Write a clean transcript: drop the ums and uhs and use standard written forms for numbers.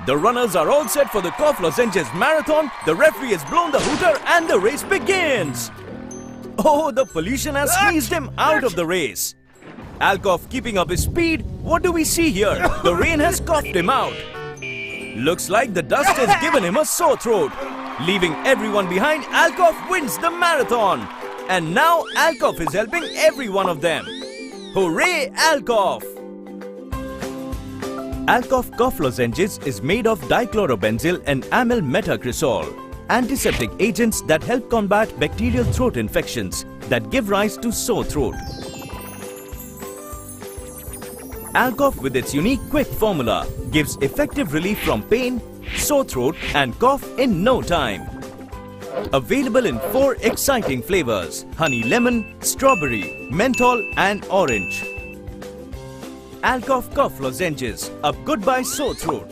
The runners are all set for the Cough Lozenges Marathon. The referee has blown the hooter and the race begins. Oh, the pollution has squeezed him out of the race. Alcoff keeping up his speed. What do we see here? The rain has coughed him out. Looks like the dust has given him a sore throat. Leaving everyone behind, Alcoff wins the marathon. And now Alcoff is helping every one of them. Hooray, Alcoff! Alcoff Cough Lozenges is made of dichlorobenzyl and amyl metacresol, antiseptic agents that help combat bacterial throat infections that give rise to sore throat. Alcoff, with its unique quick formula, gives effective relief from pain, sore throat and cough in no time. Available in 4 exciting flavors: honey lemon, strawberry, menthol and orange. Alcoff Cough Lozenges, a goodbye sore throat.